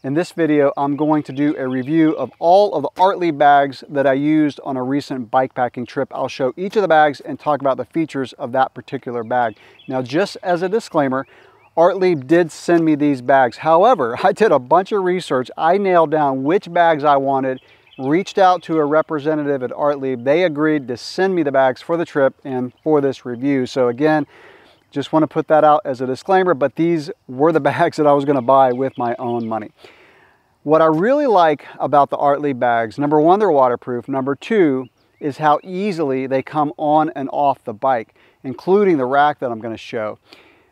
In this video, I'm going to do a review of all of the Ortlieb bags that I used on a recent bikepacking trip. I'll show each of the bags and talk about the features of that particular bag. Now, just as a disclaimer, Ortlieb did send me these bags. However, I did a bunch of research. I nailed down which bags I wanted, reached out to a representative at Ortlieb. They agreed to send me the bags for the trip and for this review. So again, just want to put that out as a disclaimer, but these were the bags that I was going to buy with my own money. What I really like about the Ortlieb bags, number one, they're waterproof. Number two is how easily they come on and off the bike, including the rack that I'm going to show.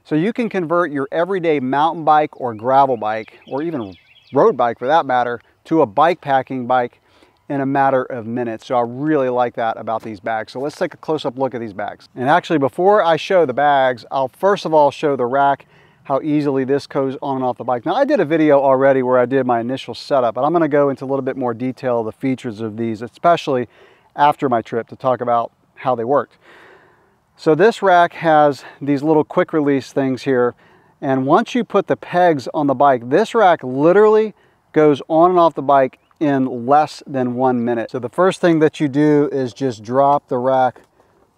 So you can convert your everyday mountain bike or gravel bike, or even road bike for that matter, to a bikepacking bike in a matter of minutes. So I really like that about these bags. So let's take a close-up look at these bags. And actually, before I show the bags, I'll first of all show the rack, how easily this goes on and off the bike. Now, I did a video already where I did my initial setup, but I'm gonna go into a little bit more detail of the features of these, especially after my trip, to talk about how they worked. So this rack has these little quick release things here, and once you put the pegs on the bike, this rack literally goes on and off the bike in less than 1 minute. So the first thing that you do is just drop the rack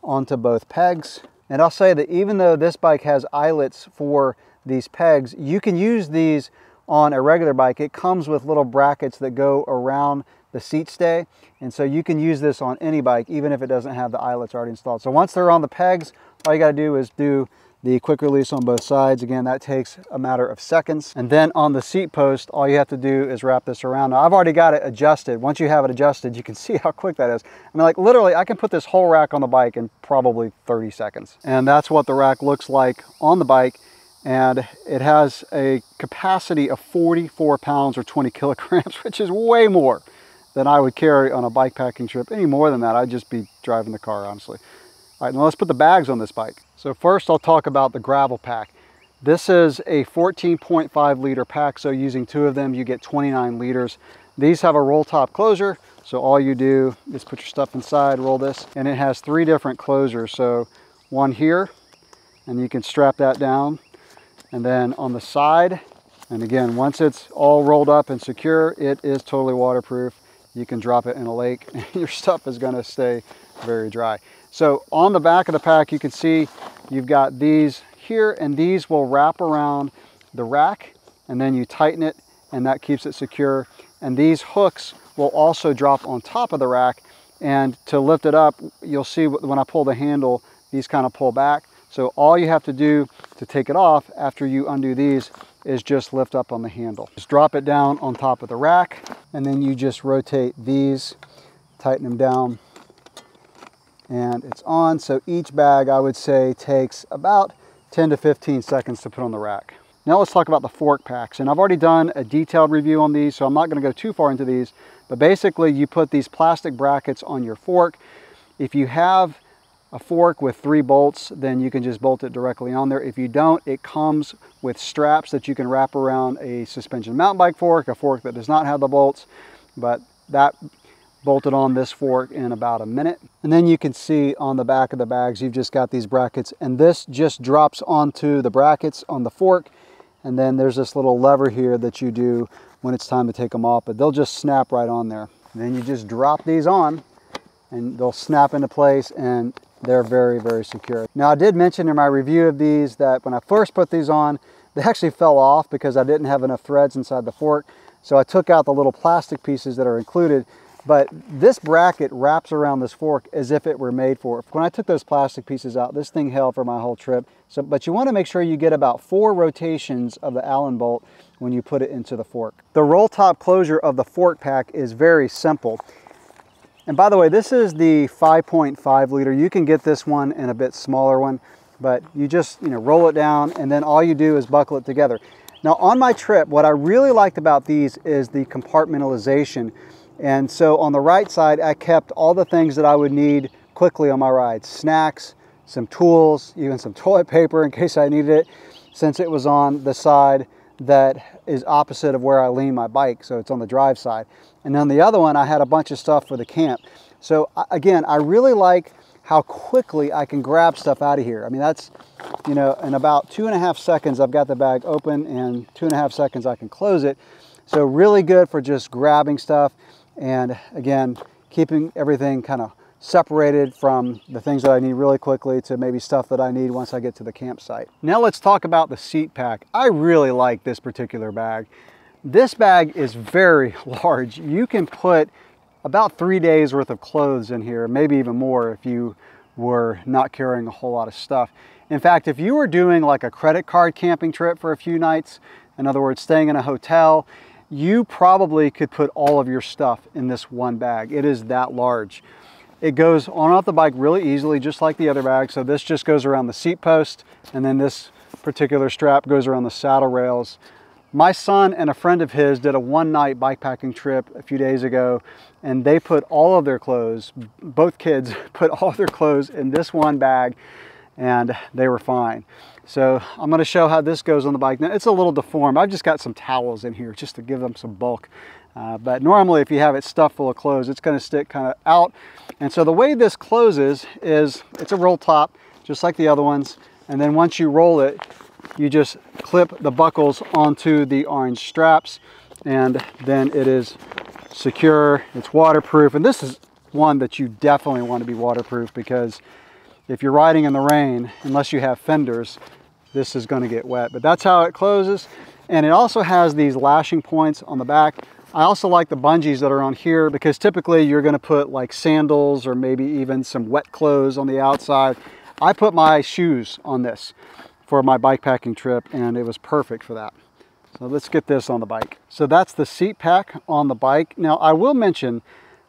onto both pegs. And I'll say that even though this bike has eyelets for these pegs, you can use these on a regular bike. It comes with little brackets that go around the seat stay, and so you can use this on any bike even if it doesn't have the eyelets already installed. So once they're on the pegs, all you got to do is do the quick release on both sides. Again, that takes a matter of seconds. And then on the seat post, all you have to do is wrap this around. Now, I've already got it adjusted. Once you have it adjusted, you can see how quick that is. I mean, like literally, I can put this whole rack on the bike in probably 30 seconds. And that's what the rack looks like on the bike. And it has a capacity of 44 pounds or 20 kilograms, which is way more than I would carry on a bikepacking trip. Any more than that, I'd just be driving the car, honestly. All right, now let's put the bags on this bike. So first I'll talk about the gravel pack. This is a 14.5 liter pack, so using two of them, you get 29 liters. These have a roll top closure, so all you do is put your stuff inside, roll this, and it has three different closures. So one here, and you can strap that down. And then on the side, and again, once it's all rolled up and secure, it is totally waterproof. You can drop it in a lake and your stuff is gonna stay very dry. So on the back of the pack, you can see you've got these here, and these will wrap around the rack, and then you tighten it, and that keeps it secure. And these hooks will also drop on top of the rack, and to lift it up, you'll see when I pull the handle, these kind of pull back. So all you have to do to take it off after you undo these is just lift up on the handle. Just drop it down on top of the rack, and then you just rotate these, tighten them down, and it's on. So each bag, I would say, takes about 10 to 15 seconds to put on the rack. Now let's talk about the fork packs. And I've already done a detailed review on these, so I'm not gonna go too far into these, but basically you put these plastic brackets on your fork. If you have a fork with 3 bolts, then you can just bolt it directly on there. If you don't, it comes with straps that you can wrap around a suspension mountain bike fork, a fork that does not have the bolts, but that bolted on this fork in about a minute. And then you can see on the back of the bags, you've just got these brackets, and this just drops onto the brackets on the fork. And then there's this little lever here that you do when it's time to take them off, but they'll just snap right on there. And then you just drop these on and they'll snap into place, and they're very, very secure. Now, I did mention in my review of these that when I first put these on, they actually fell off because I didn't have enough threads inside the fork. So I took out the little plastic pieces that are included, but this bracket wraps around this fork as if it were made for it. When I took those plastic pieces out, this thing held for my whole trip. So, but you want to make sure you get about 4 rotations of the Allen bolt when you put it into the fork. The roll top closure of the fork pack is very simple. And by the way, this is the 5.5 liter. You can get this one in a bit smaller one, but you just roll it down, and then all you do is buckle it together. Now on my trip, what I really liked about these is the compartmentalization. And so on the right side, I kept all the things that I would need quickly on my ride. Snacks, some tools, even some toilet paper in case I needed it, since it was on the side that is opposite of where I lean my bike, so it's on the drive side. And on the other one, I had a bunch of stuff for the camp. So again, I really like how quickly I can grab stuff out of here. I mean, that's, in about 2.5 seconds, I've got the bag open, and 2.5 seconds I can close it. So really good for just grabbing stuff and again, keeping everything kind of separated from the things that I need really quickly to maybe stuff that I need once I get to the campsite. Now let's talk about the seat pack. I really like this particular bag. This bag is very large. You can put about 3 days worth of clothes in here, maybe even more if you were not carrying a whole lot of stuff. In fact, if you were doing like a credit card camping trip for a few nights, in other words, staying in a hotel, you probably could put all of your stuff in this one bag. It is that large. It goes on and off the bike really easily, just like the other bag. So this just goes around the seat post, and then this particular strap goes around the saddle rails. My son and a friend of his did a one-night bikepacking trip a few days ago, and they put all of their clothes, both kids put all of their clothes in this one bag, and they were fine. So I'm going to show how this goes on the bike. Now it's a little deformed. I've just got some towels in here just to give them some bulk. But normally if you have it stuffed full of clothes, it's going to stick kind of out. And so the way this closes is it's a roll top, just like the other ones. And then once you roll it, you just clip the buckles onto the orange straps, and then it is secure. It's waterproof. And this is one that you definitely want to be waterproof, because if you're riding in the rain, unless you have fenders, this is going to get wet. But that's how it closes. And it also has these lashing points on the back. I also like the bungees that are on here, because typically you're going to put like sandals or maybe even some wet clothes on the outside. I put my shoes on this for my bikepacking trip, and it was perfect for that. So let's get this on the bike. So that's the seat pack on the bike. Now I will mention,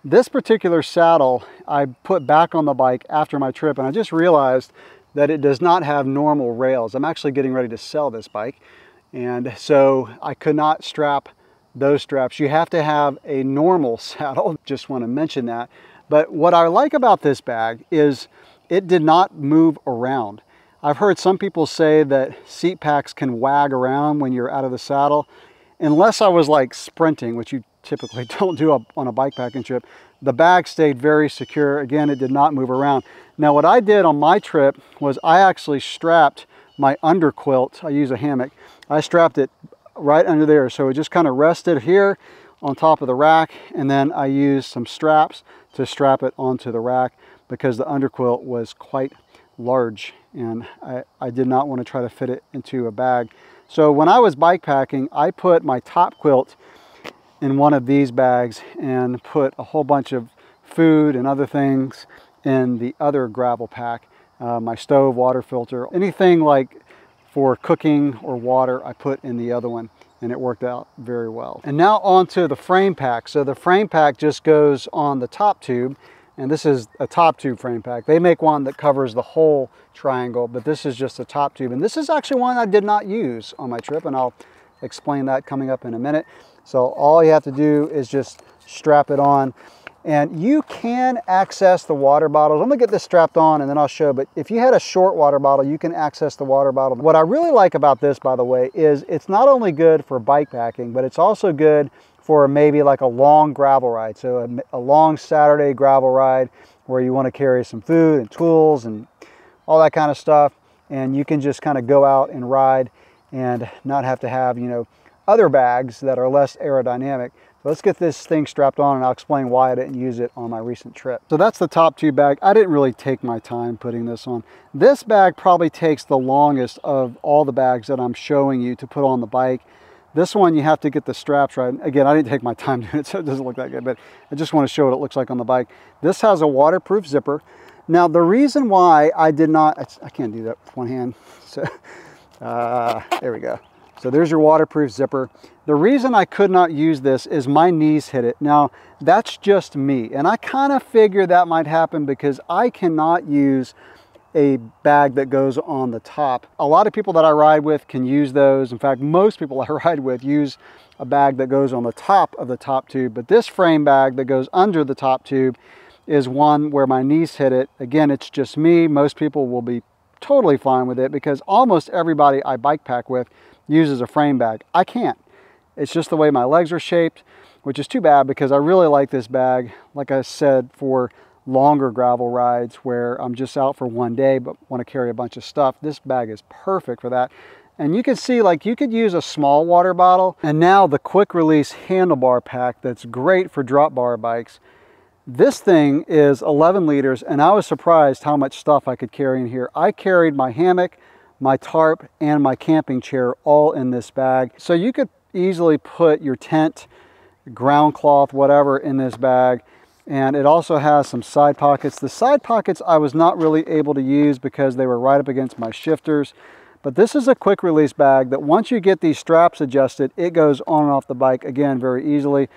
this particular saddle I put back on the bike after my trip, and I just realized that it does not have normal rails. I'm actually getting ready to sell this bike, and so I could not strap those straps. You have to have a normal saddle. Just want to mention that. But what I like about this bag is it did not move around. I've heard some people say that seat packs can wag around when you're out of the saddle. Unless I was like sprinting, which you typically don't do on a bikepacking trip, the bag stayed very secure. Again, it did not move around. Now what I did on my trip was I actually strapped my underquilt. I use a hammock. I strapped it right under there, so it just kind of rested here on top of the rack, and then I used some straps to strap it onto the rack, because the underquilt was quite large and I did not want to try to fit it into a bag. So when I was bikepacking, I put my top quilt in one of these bags and put a whole bunch of food and other things in the other gravel pack. My stove, water filter, anything like for cooking or water, I put in the other one, and it worked out very well. And now onto the frame pack. So the frame pack just goes on the top tube, and this is a top tube frame pack. They make one that covers the whole triangle, but this is just a top tube. And this is actually one I did not use on my trip, and I'll explain that coming up in a minute. So all you have to do is just strap it on. And you can access the water bottles. I'm gonna get this strapped on and then I'll show, but if you had a short water bottle, you can access the water bottle. What I really like about this, by the way, is it's not only good for bikepacking, but it's also good for maybe like a long gravel ride. So a long Saturday gravel ride where you want to carry some food and tools and all that kind of stuff. And you can just kind of go out and ride and not have to have, you know, other bags that are less aerodynamic. So let's get this thing strapped on and I'll explain why I didn't use it on my recent trip. So that's the top tube bag. I didn't really take my time putting this on. This bag probably takes the longest of all the bags that I'm showing you to put on the bike. This one, you have to get the straps right. Again, I didn't take my time doing it, so it doesn't look that good, but I just want to show what it looks like on the bike. This has a waterproof zipper. Now, the reason why I did not, I can't do that with one hand. So there we go. So there's your waterproof zipper. The reason I could not use this is my knees hit it. Now, that's just me. And I kind of figured that might happen because I cannot use a bag that goes on the top. A lot of people that I ride with can use those. In fact, most people I ride with use a bag that goes on the top of the top tube. But this frame bag that goes under the top tube is one where my knees hit it. Again, it's just me. Most people will be totally fine with it because almost everybody I bike pack with uses a frame bag. I can't. It's just the way my legs are shaped, which is too bad because I really like this bag, like I said, for longer gravel rides where I'm just out for one day but want to carry a bunch of stuff. This bag is perfect for that. And you can see, like, you could use a small water bottle. And now the quick release handlebar pack that's great for drop bar bikes. This thing is 11 liters, and I was surprised how much stuff I could carry in here. I carried my hammock, my tarp, and my camping chair all in this bag. So you could easily put your tent, ground cloth, whatever in this bag. And it also has some side pockets. The side pockets I was not really able to use because they were right up against my shifters. But this is a quick release bag that once you get these straps adjusted, it goes on and off the bike, again, very easily.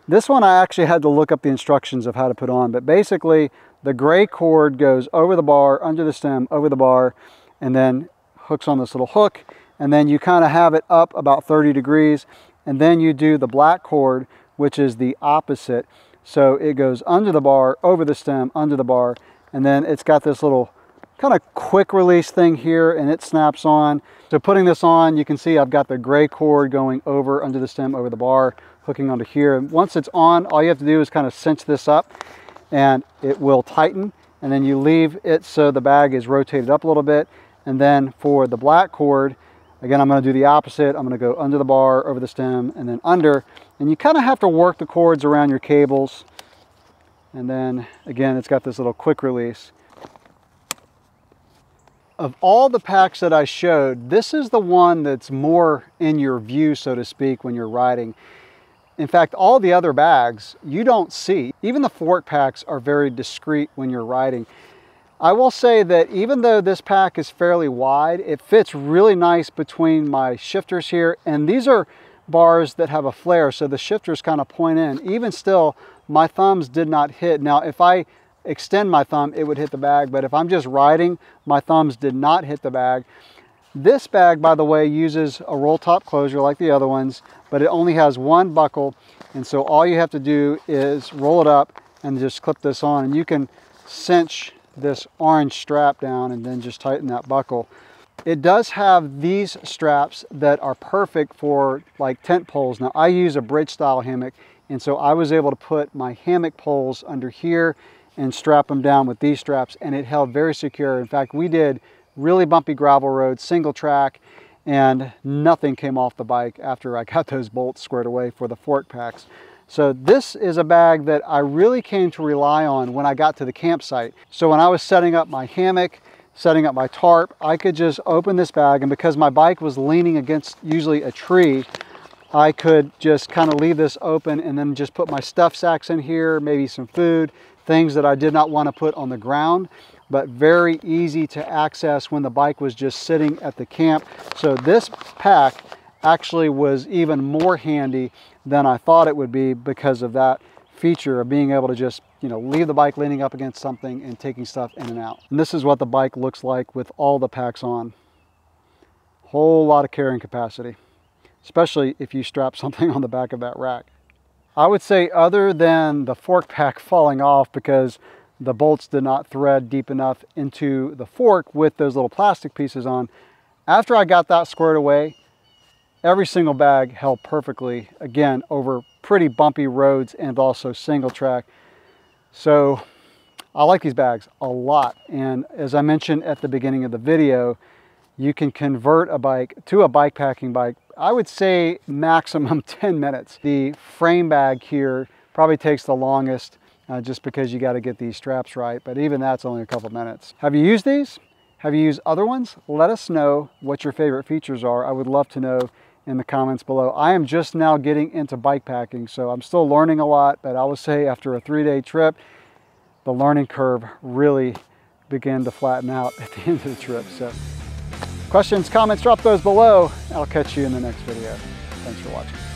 This one I actually had to look up the instructions of how to put on, but basically the gray cord goes over the bar, under the stem, over the bar, and then hooks on this little hook, and then you kind of have it up about 30 degrees, and then you do the black cord, which is the opposite. So it goes under the bar, over the stem, under the bar, and then it's got this little kind of quick release thing here, and it snaps on. So putting this on, you can see I've got the gray cord going over, under the stem, over the bar, hooking onto here. And once it's on, all you have to do is kind of cinch this up and it will tighten, and then you leave it so the bag is rotated up a little bit. And then for the black cord, again, I'm going to do the opposite. I'm going to go under the bar, over the stem, and then under. And you kind of have to work the cords around your cables. And then again, it's got this little quick release. Of all the packs that I showed, this is the one that's more in your view, so to speak, when you're riding. In fact, all the other bags you don't see. Even the fork packs are very discreet when you're riding. I will say that even though this pack is fairly wide, it fits really nice between my shifters here. And these are bars that have a flare, so the shifters kind of point in. Even still, my thumbs did not hit. Now, if I extend my thumb, it would hit the bag, but if I'm just riding, my thumbs did not hit the bag. This bag, by the way, uses a roll top closure like the other ones, but it only has one buckle, and so all you have to do is roll it up and just clip this on, and you can cinch this orange strap down and then just tighten that buckle. It does have these straps that are perfect for like tent poles. Now, I use a bridge style hammock, and so I was able to put my hammock poles under here and strap them down with these straps, and it held very secure. In fact, we did really bumpy gravel roads, single track, and nothing came off the bike after I got those bolts squared away for the fork packs. So this is a bag that I really came to rely on when I got to the campsite. So when I was setting up my hammock, setting up my tarp, I could just open this bag, and because my bike was leaning against usually a tree, I could just kind of leave this open and then just put my stuff sacks in here, maybe some food, things that I did not want to put on the ground, but very easy to access when the bike was just sitting at the camp. So this pack actually was even more handy than I thought it would be because of that feature of being able to just, you know, leave the bike leaning up against something and taking stuff in and out. And this is what the bike looks like with all the packs on. Whole lot of carrying capacity, especially if you strap something on the back of that rack. I would say, other than the fork pack falling off because the bolts did not thread deep enough into the fork with those little plastic pieces on, after I got that squared away, every single bag held perfectly, again, over pretty bumpy roads and also single track. So I like these bags a lot. And as I mentioned at the beginning of the video, you can convert a bike to a bike packing bike, I would say maximum 10 minutes. The frame bag here probably takes the longest just because you got to get these straps right, but even that's only a couple minutes. Have you used these? Have you used other ones? Let us know what your favorite features are. I would love to know in the comments below. I am just now getting into bike packing, so I'm still learning a lot, but I would say after a 3-day trip, the learning curve really began to flatten out at the end of the trip. So questions, comments, drop those below. I'll catch you in the next video. Thanks for watching.